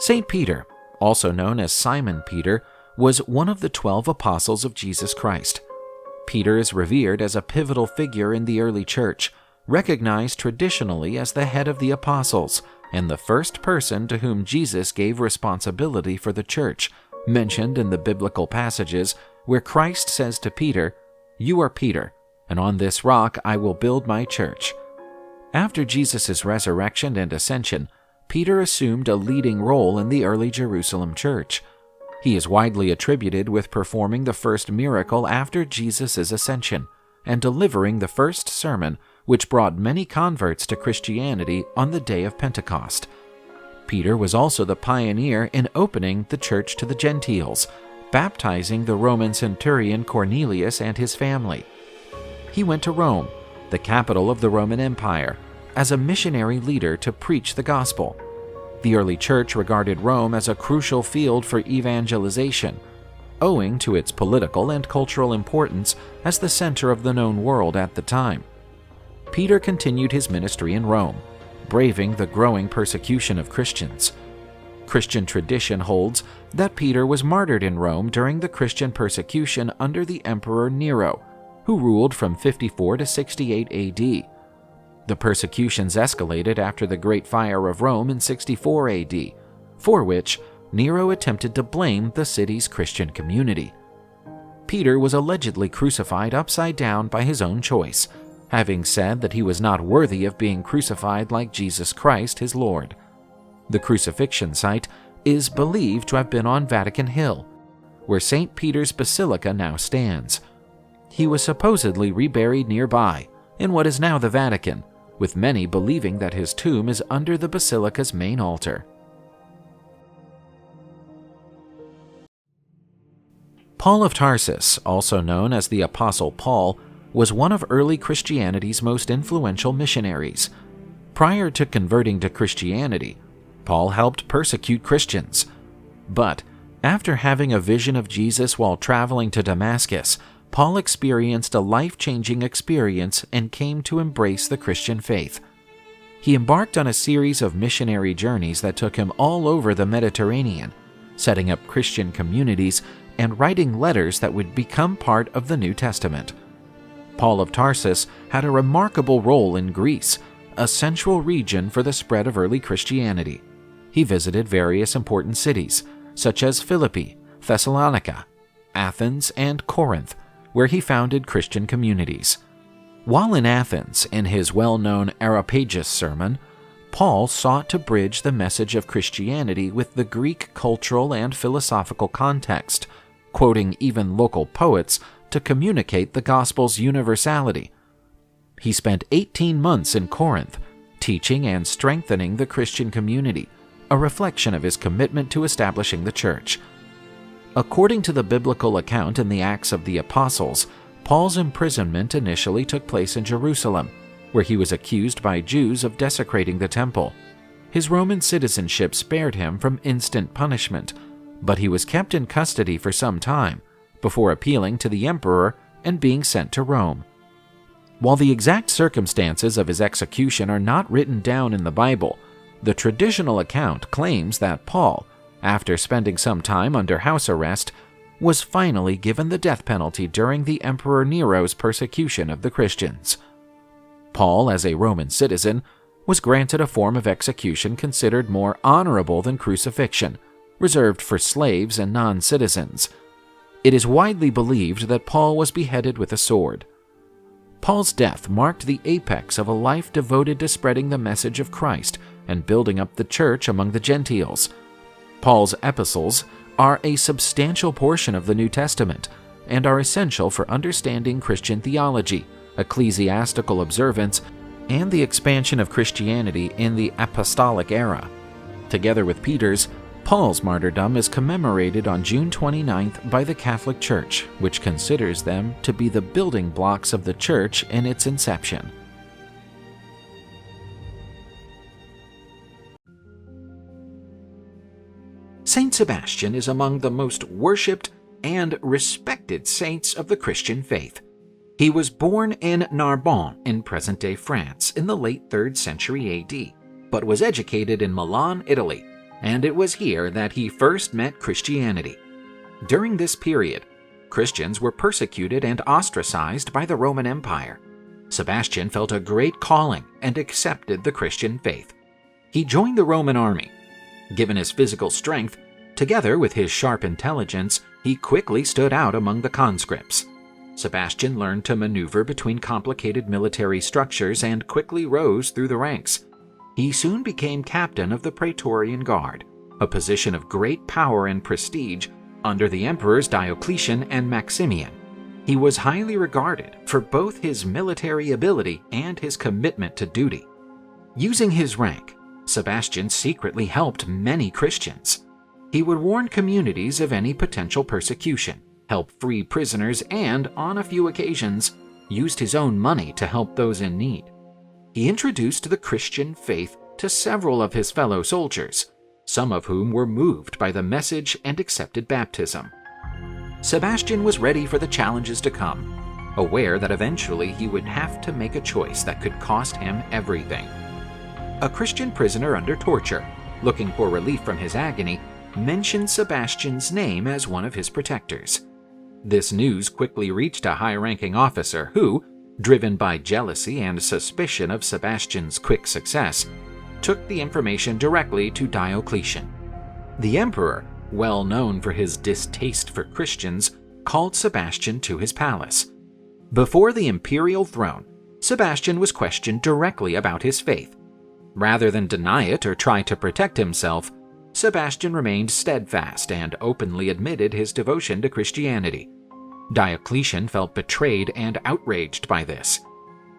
St. Peter, also known as Simon Peter, was one of the 12 apostles of Jesus Christ. Peter is revered as a pivotal figure in the early church, recognized traditionally as the head of the apostles and the first person to whom Jesus gave responsibility for the church, mentioned in the biblical passages where Christ says to Peter, "You are Peter, and on this rock I will build my church." After Jesus' resurrection and ascension, Peter assumed a leading role in the early Jerusalem church. He is widely attributed with performing the first miracle after Jesus' ascension and delivering the first sermon which brought many converts to Christianity on the day of Pentecost. Peter was also the pioneer in opening the church to the Gentiles, baptizing the Roman centurion Cornelius and his family. He went to Rome, the capital of the Roman Empire, as a missionary leader to preach the gospel. The early church regarded Rome as a crucial field for evangelization, owing to its political and cultural importance as the center of the known world at the time. Peter continued his ministry in Rome, braving the growing persecution of Christians. Christian tradition holds that Peter was martyred in Rome during the Christian persecution under the Emperor Nero, who ruled from 54 to 68 AD. The persecutions escalated after the Great Fire of Rome in 64 AD, for which Nero attempted to blame the city's Christian community. Peter was allegedly crucified upside down by his own choice, having said that he was not worthy of being crucified like Jesus Christ, his Lord. The crucifixion site is believed to have been on Vatican Hill, where St. Peter's Basilica now stands. He was supposedly reburied nearby, in what is now the Vatican, with many believing that his tomb is under the basilica's main altar. Paul of Tarsus, also known as the Apostle Paul, was one of early Christianity's most influential missionaries. Prior to converting to Christianity, Paul helped persecute Christians. But after having a vision of Jesus while traveling to Damascus, Paul experienced a life-changing experience and came to embrace the Christian faith. He embarked on a series of missionary journeys that took him all over the Mediterranean, setting up Christian communities and writing letters that would become part of the New Testament. Paul of Tarsus had a remarkable role in Greece, a central region for the spread of early Christianity. He visited various important cities, such as Philippi, Thessalonica, Athens, and Corinth, where he founded Christian communities. While in Athens, in his well-known Areopagus sermon, Paul sought to bridge the message of Christianity with the Greek cultural and philosophical context, quoting even local poets to communicate the gospel's universality. He spent 18 months in Corinth, teaching and strengthening the Christian community, a reflection of his commitment to establishing the church. According to the biblical account in the Acts of the Apostles, Paul's imprisonment initially took place in Jerusalem, where he was accused by Jews of desecrating the temple. His Roman citizenship spared him from instant punishment, but he was kept in custody for some time before appealing to the emperor and being sent to Rome. While the exact circumstances of his execution are not written down in the Bible, the traditional account claims that Paul, after spending some time under house arrest, was finally given the death penalty during the Emperor Nero's persecution of the Christians. Paul, as a Roman citizen, was granted a form of execution considered more honorable than crucifixion, reserved for slaves and non-citizens. It is widely believed that Paul was beheaded with a sword. Paul's death marked the apex of a life devoted to spreading the message of Christ and building up the church among the Gentiles. Paul's epistles are a substantial portion of the New Testament and are essential for understanding Christian theology, ecclesiastical observance, and the expansion of Christianity in the apostolic era. Together with Peter's, Paul's martyrdom is commemorated on June 29th by the Catholic Church, which considers them to be the building blocks of the Church in its inception. Saint Sebastian is among the most worshipped and respected saints of the Christian faith. He was born in Narbonne in present-day France in the late 3rd century AD, but was educated in Milan, Italy, and it was here that he first met Christianity. During this period, Christians were persecuted and ostracized by the Roman Empire. Sebastian felt a great calling and accepted the Christian faith. He joined the Roman army. Given his physical strength, together with his sharp intelligence, he quickly stood out among the conscripts. Sebastian learned to maneuver between complicated military structures and quickly rose through the ranks. He soon became captain of the Praetorian Guard, a position of great power and prestige under the emperors Diocletian and Maximian. He was highly regarded for both his military ability and his commitment to duty. Using his rank, Sebastian secretly helped many Christians. He would warn communities of any potential persecution, help free prisoners, and, on a few occasions, used his own money to help those in need. He introduced the Christian faith to several of his fellow soldiers, some of whom were moved by the message and accepted baptism. Sebastian was ready for the challenges to come, aware that eventually he would have to make a choice that could cost him everything. A Christian prisoner under torture, looking for relief from his agony, mentioned Sebastian's name as one of his protectors. This news quickly reached a high-ranking officer who, driven by jealousy and suspicion of Sebastian's quick success, took the information directly to Diocletian. The emperor, well known for his distaste for Christians, called Sebastian to his palace. Before the imperial throne, Sebastian was questioned directly about his faith. Rather than deny it or try to protect himself, Sebastian remained steadfast and openly admitted his devotion to Christianity. Diocletian felt betrayed and outraged by this.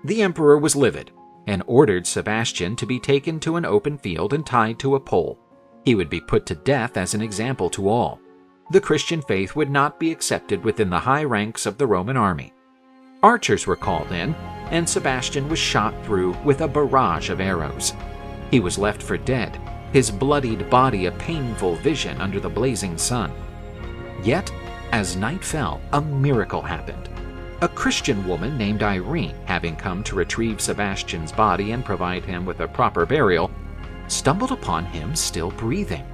The emperor was livid and ordered Sebastian to be taken to an open field and tied to a pole. He would be put to death as an example to all. The Christian faith would not be accepted within the high ranks of the Roman army. Archers were called in, and Sebastian was shot through with a barrage of arrows. He was left for dead, his bloodied body a painful vision under the blazing sun. Yet, as night fell, a miracle happened. A Christian woman named Irene, having come to retrieve Sebastian's body and provide him with a proper burial, stumbled upon him still breathing.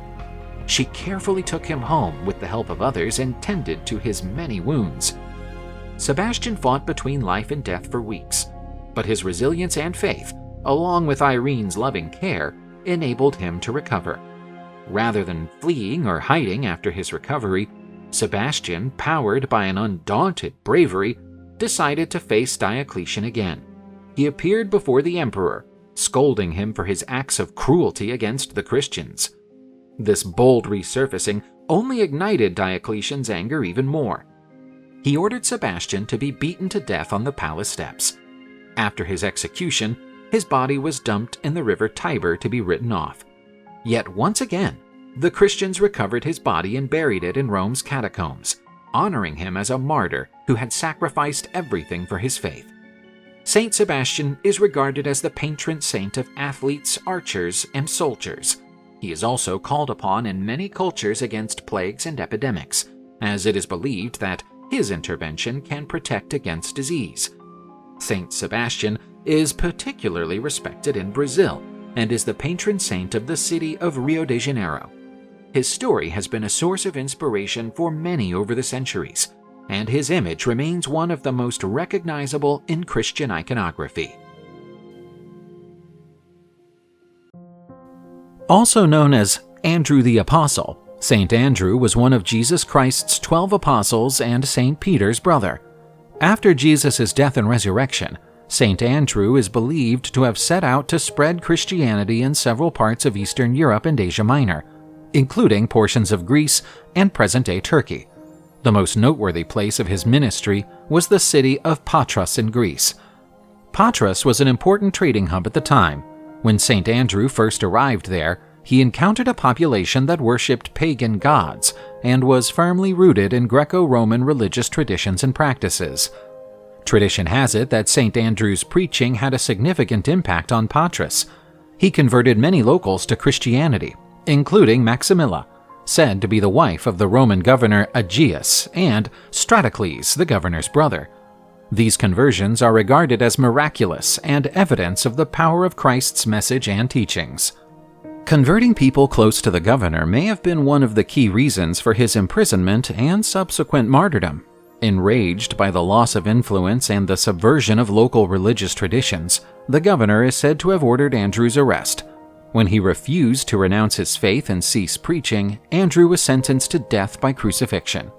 She carefully took him home with the help of others and tended to his many wounds. Sebastian fought between life and death for weeks, but his resilience and faith, along with Irene's loving care, enabled him to recover. Rather than fleeing or hiding after his recovery, Sebastian, powered by an undaunted bravery, decided to face Diocletian again. He appeared before the emperor, scolding him for his acts of cruelty against the Christians. This bold resurfacing only ignited Diocletian's anger even more. He ordered Sebastian to be beaten to death on the palace steps. After his execution, his body was dumped in the river Tiber to be written off. Yet once again, the Christians recovered his body and buried it in Rome's catacombs, honoring him as a martyr who had sacrificed everything for his faith. Saint Sebastian is regarded as the patron saint of athletes, archers, and soldiers. He is also called upon in many cultures against plagues and epidemics, as it is believed that his intervention can protect against disease. Saint Sebastian is particularly respected in Brazil and is the patron saint of the city of Rio de Janeiro. His story has been a source of inspiration for many over the centuries, and his image remains one of the most recognizable in Christian iconography. Also known as Andrew the Apostle, Saint Andrew was one of Jesus Christ's 12 apostles and Saint Peter's brother. After Jesus' death and resurrection, Saint Andrew is believed to have set out to spread Christianity in several parts of Eastern Europe and Asia Minor, including portions of Greece and present-day Turkey. The most noteworthy place of his ministry was the city of Patras in Greece. Patras was an important trading hub at the time. When Saint Andrew first arrived there, he encountered a population that worshipped pagan gods and was firmly rooted in Greco-Roman religious traditions and practices. Tradition has it that Saint Andrew's preaching had a significant impact on Patras. He converted many locals to Christianity, including Maximilla, said to be the wife of the Roman governor Aegeus, and Stratocles, the governor's brother. These conversions are regarded as miraculous and evidence of the power of Christ's message and teachings. Converting people close to the governor may have been one of the key reasons for his imprisonment and subsequent martyrdom. Enraged by the loss of influence and the subversion of local religious traditions, the governor is said to have ordered Andrew's arrest. When he refused to renounce his faith and cease preaching, Andrew was sentenced to death by crucifixion.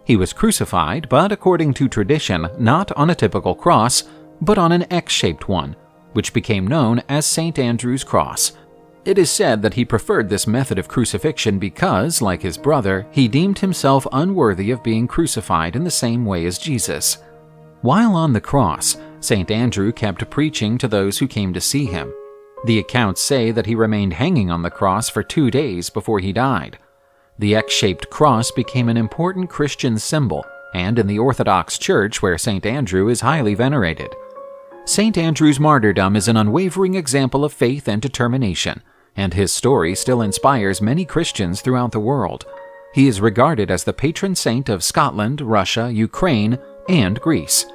He was crucified, but according to tradition, not on a typical cross, but on an X-shaped one, which became known as St. Andrew's Cross. It is said that he preferred this method of crucifixion because, like his brother, he deemed himself unworthy of being crucified in the same way as Jesus. While on the cross, St. Andrew kept preaching to those who came to see him. The accounts say that he remained hanging on the cross for 2 days before he died. The X-shaped cross became an important Christian symbol, and in the Orthodox Church where St. Andrew is highly venerated. St. Andrew's martyrdom is an unwavering example of faith and determination, and his story still inspires many Christians throughout the world. He is regarded as the patron saint of Scotland, Russia, Ukraine, and Greece.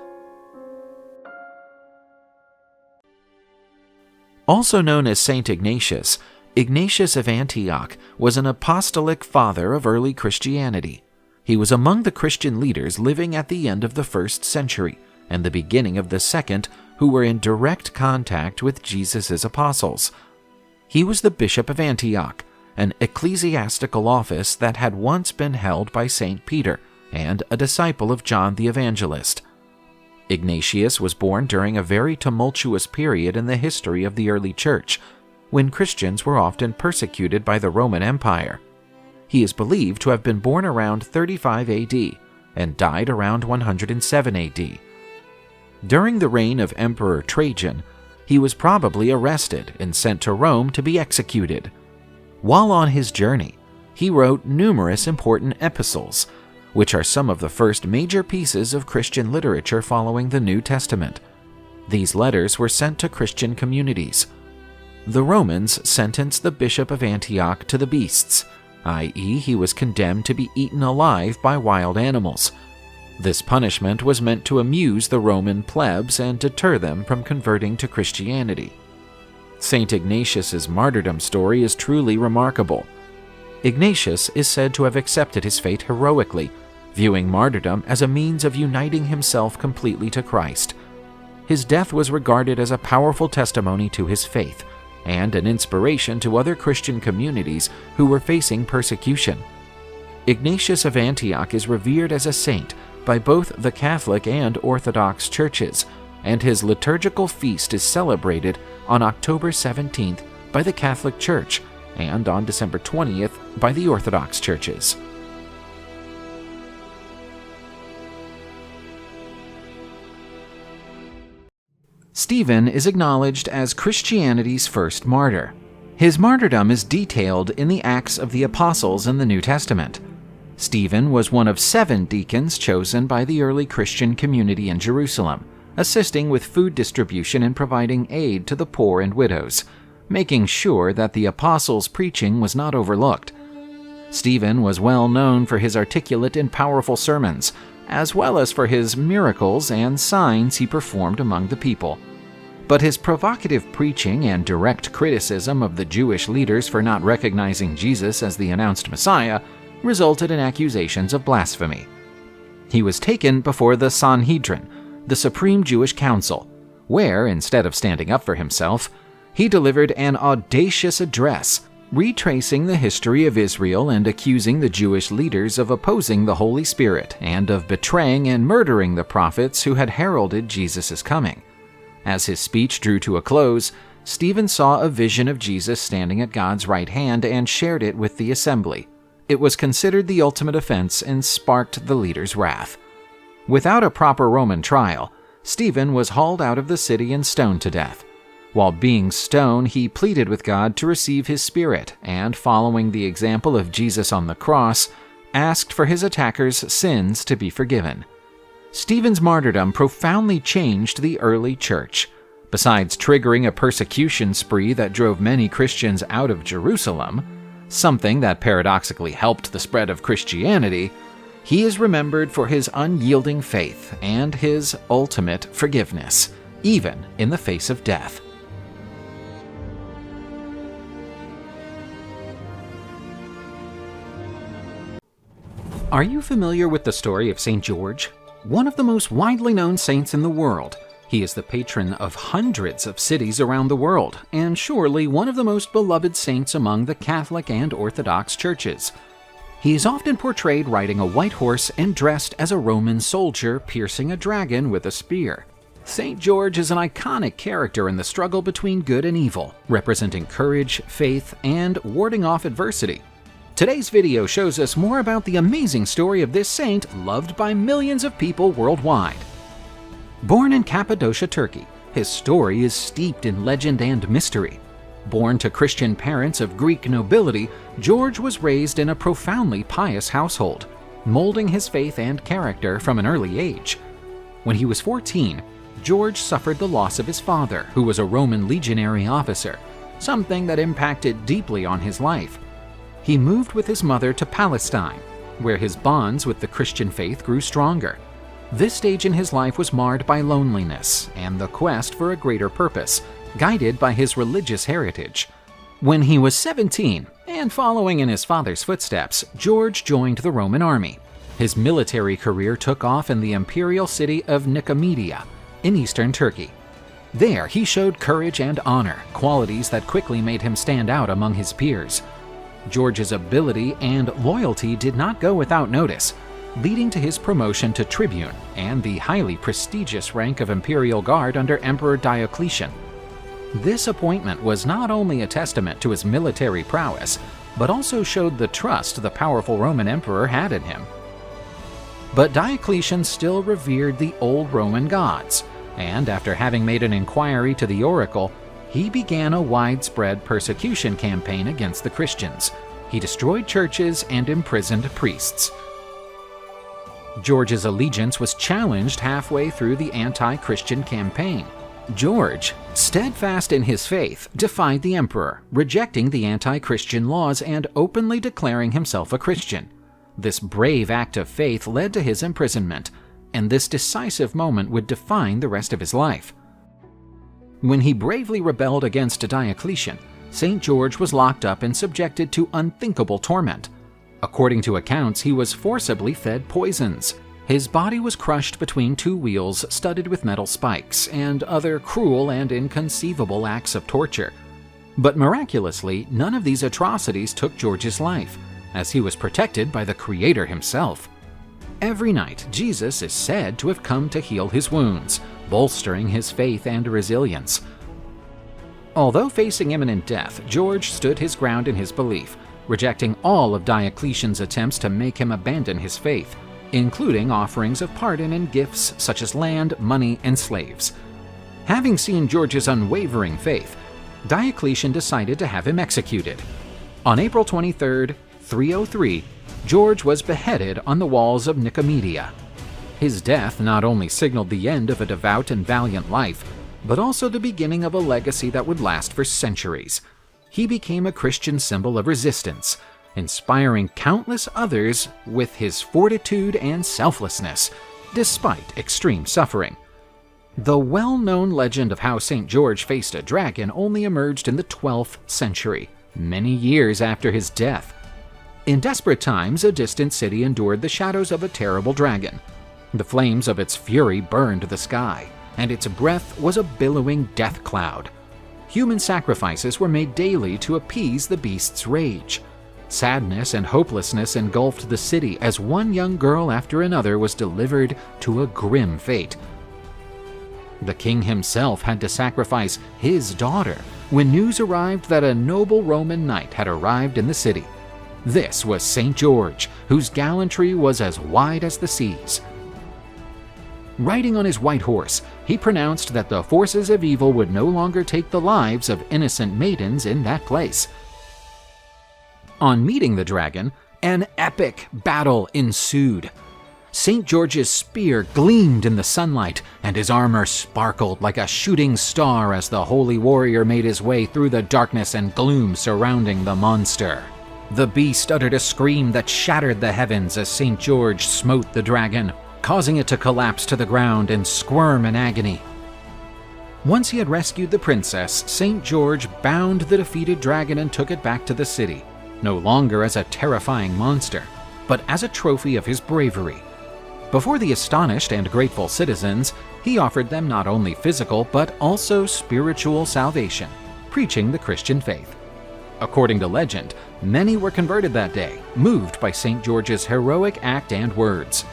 Also known as Saint Ignatius, Ignatius of Antioch was an apostolic father of early Christianity. He was among the Christian leaders living at the end of the 1st century and the beginning of the 2nd who were in direct contact with Jesus' apostles. He was the Bishop of Antioch, an ecclesiastical office that had once been held by St. Peter and a disciple of John the Evangelist. Ignatius was born during a very tumultuous period in the history of the early Church, when Christians were often persecuted by the Roman Empire. He is believed to have been born around 35 AD and died around 107 AD. During the reign of Emperor Trajan, he was probably arrested and sent to Rome to be executed. While on his journey, he wrote numerous important epistles, which are some of the first major pieces of Christian literature following the New Testament. These letters were sent to Christian communities. The Romans sentenced the Bishop of Antioch to the beasts, i.e., he was condemned to be eaten alive by wild animals. This punishment was meant to amuse the Roman plebs and deter them from converting to Christianity. St. Ignatius's martyrdom story is truly remarkable. Ignatius is said to have accepted his fate heroically, viewing martyrdom as a means of uniting himself completely to Christ. His death was regarded as a powerful testimony to his faith and an inspiration to other Christian communities who were facing persecution. Ignatius of Antioch is revered as a saint by both the Catholic and Orthodox churches, and his liturgical feast is celebrated on October 17th by the Catholic Church and on December 20th by the Orthodox churches. Stephen is acknowledged as Christianity's first martyr. His martyrdom is detailed in the Acts of the Apostles in the New Testament. Stephen was one of 7 deacons chosen by the early Christian community in Jerusalem, assisting with food distribution and providing aid to the poor and widows, making sure that the apostles' preaching was not overlooked. Stephen was well known for his articulate and powerful sermons, as well as for his miracles and signs he performed among the people. But his provocative preaching and direct criticism of the Jewish leaders for not recognizing Jesus as the announced Messiah resulted in accusations of blasphemy. He was taken before the Sanhedrin, the Supreme Jewish Council, where, instead of standing up for himself, he delivered an audacious address, retracing the history of Israel and accusing the Jewish leaders of opposing the Holy Spirit and of betraying and murdering the prophets who had heralded Jesus' coming. As his speech drew to a close, Stephen saw a vision of Jesus standing at God's right hand and shared it with the assembly. It was considered the ultimate offense and sparked the leaders' wrath. Without a proper Roman trial, Stephen was hauled out of the city and stoned to death. While being stoned, he pleaded with God to receive his spirit and, following the example of Jesus on the cross, asked for his attackers' sins to be forgiven. Stephen's martyrdom profoundly changed the early church. Besides triggering a persecution spree that drove many Christians out of Jerusalem, something that paradoxically helped the spread of Christianity, he is remembered for his unyielding faith and his ultimate forgiveness, even in the face of death. Are you familiar with the story of St. George? One of the most widely known saints in the world. He is the patron of hundreds of cities around the world, and surely one of the most beloved saints among the Catholic and Orthodox churches. He is often portrayed riding a white horse and dressed as a Roman soldier piercing a dragon with a spear. St. George is an iconic character in the struggle between good and evil, representing courage, faith, and warding off adversity. Today's video shows us more about the amazing story of this saint loved by millions of people worldwide. Born in Cappadocia, Turkey, his story is steeped in legend and mystery. Born to Christian parents of Greek nobility, George was raised in a profoundly pious household, molding his faith and character from an early age. When he was 14, George suffered the loss of his father, who was a Roman legionary officer, something that impacted deeply on his life. He moved with his mother to Palestine, where his bonds with the Christian faith grew stronger. This stage in his life was marred by loneliness and the quest for a greater purpose, guided by his religious heritage. When he was 17, and following in his father's footsteps, George joined the Roman army. His military career took off in the imperial city of Nicomedia, in eastern Turkey. There, he showed courage and honor, qualities that quickly made him stand out among his peers. George's ability and loyalty did not go without notice, leading to his promotion to tribune and the highly prestigious rank of imperial guard under Emperor Diocletian. This appointment was not only a testament to his military prowess, but also showed the trust the powerful Roman emperor had in him. But Diocletian still revered the old Roman gods, and after having made an inquiry to the oracle, he began a widespread persecution campaign against the Christians. He destroyed churches and imprisoned priests. George's allegiance was challenged halfway through the anti-Christian campaign. George, steadfast in his faith, defied the emperor, rejecting the anti-Christian laws and openly declaring himself a Christian. This brave act of faith led to his imprisonment, and this decisive moment would define the rest of his life. When he bravely rebelled against Diocletian, St. George was locked up and subjected to unthinkable torment. According to accounts, he was forcibly fed poisons. His body was crushed between two wheels studded with metal spikes, and other cruel and inconceivable acts of torture. But miraculously, none of these atrocities took George's life, as he was protected by the Creator himself. Every night, Jesus is said to have come to heal his wounds, bolstering his faith and resilience. Although facing imminent death, George stood his ground in his belief, rejecting all of Diocletian's attempts to make him abandon his faith, including offerings of pardon and gifts such as land, money, and slaves. Having seen George's unwavering faith, Diocletian decided to have him executed. On April 23, 303, George was beheaded on the walls of Nicomedia. His death not only signaled the end of a devout and valiant life, but also the beginning of a legacy that would last for centuries. He became a Christian symbol of resistance, inspiring countless others with his fortitude and selflessness, despite extreme suffering. The well-known legend of how St. George faced a dragon only emerged in the 12th century, many years after his death. In desperate times, a distant city endured the shadows of a terrible dragon. The flames of its fury burned the sky, and its breath was a billowing death cloud. Human sacrifices were made daily to appease the beast's rage. Sadness and hopelessness engulfed the city as one young girl after another was delivered to a grim fate. The king himself had to sacrifice his daughter when news arrived that a noble Roman knight had arrived in the city. This was St. George, whose gallantry was as wide as the seas. Riding on his white horse, he pronounced that the forces of evil would no longer take the lives of innocent maidens in that place. On meeting the dragon, an epic battle ensued. St. George's spear gleamed in the sunlight, and his armor sparkled like a shooting star as the holy warrior made his way through the darkness and gloom surrounding the monster. The beast uttered a scream that shattered the heavens as St. George smote the dragon, causing it to collapse to the ground and squirm in agony. Once he had rescued the princess, St. George bound the defeated dragon and took it back to the city, no longer as a terrifying monster, but as a trophy of his bravery. Before the astonished and grateful citizens, he offered them not only physical but also spiritual salvation, preaching the Christian faith. According to legend, many were converted that day, moved by St. George's heroic act and words.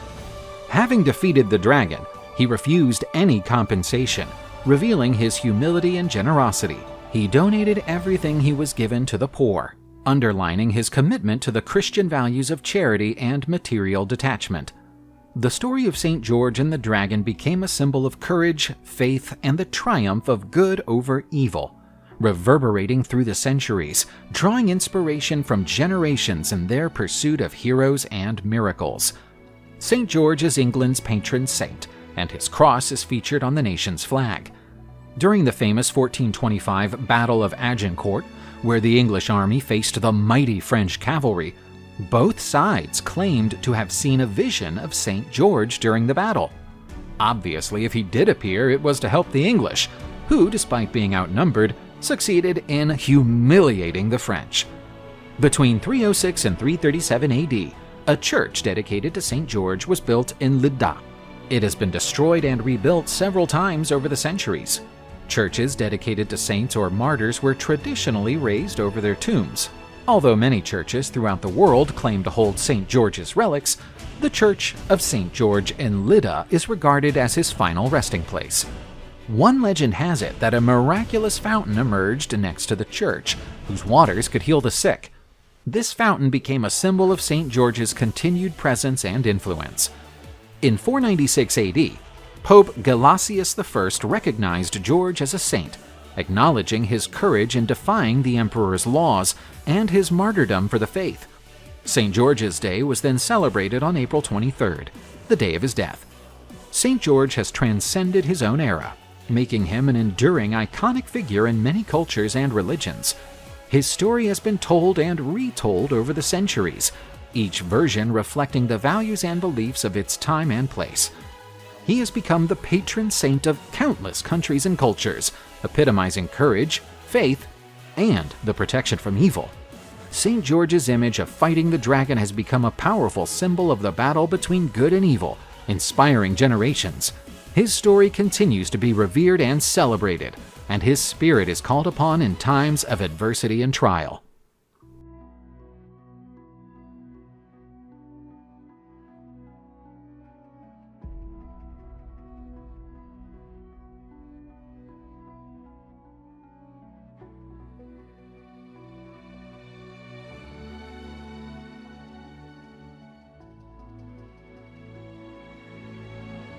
Having defeated the dragon, he refused any compensation, revealing his humility and generosity. He donated everything he was given to the poor, underlining his commitment to the Christian values of charity and material detachment. The story of St. George and the dragon became a symbol of courage, faith, and the triumph of good over evil, reverberating through the centuries, drawing inspiration from generations in their pursuit of heroes and miracles. St. George is England's patron saint, and his cross is featured on the nation's flag. During the famous 1425 Battle of Agincourt, where the English army faced the mighty French cavalry, both sides claimed to have seen a vision of St. George during the battle. Obviously, if he did appear, it was to help the English, who, despite being outnumbered, succeeded in humiliating the French. Between 306 and 337 AD, a church dedicated to St. George was built in Lydda. It has been destroyed and rebuilt several times over the centuries. Churches dedicated to saints or martyrs were traditionally raised over their tombs. Although many churches throughout the world claim to hold St. George's relics, the Church of St. George in Lydda is regarded as his final resting place. One legend has it that a miraculous fountain emerged next to the church, whose waters could heal the sick. This fountain became a symbol of St. George's continued presence and influence. In 496 AD, Pope Gelasius I recognized George as a saint, acknowledging his courage in defying the emperor's laws and his martyrdom for the faith. St. George's Day was then celebrated on April 23rd, the day of his death. St. George has transcended his own era, making him an enduring, iconic figure in many cultures and religions. His story has been told and retold over the centuries, each version reflecting the values and beliefs of its time and place. He has become the patron saint of countless countries and cultures, epitomizing courage, faith, and the protection from evil. St. George's image of fighting the dragon has become a powerful symbol of the battle between good and evil, inspiring generations. His story continues to be revered and celebrated, and his spirit is called upon in times of adversity and trial.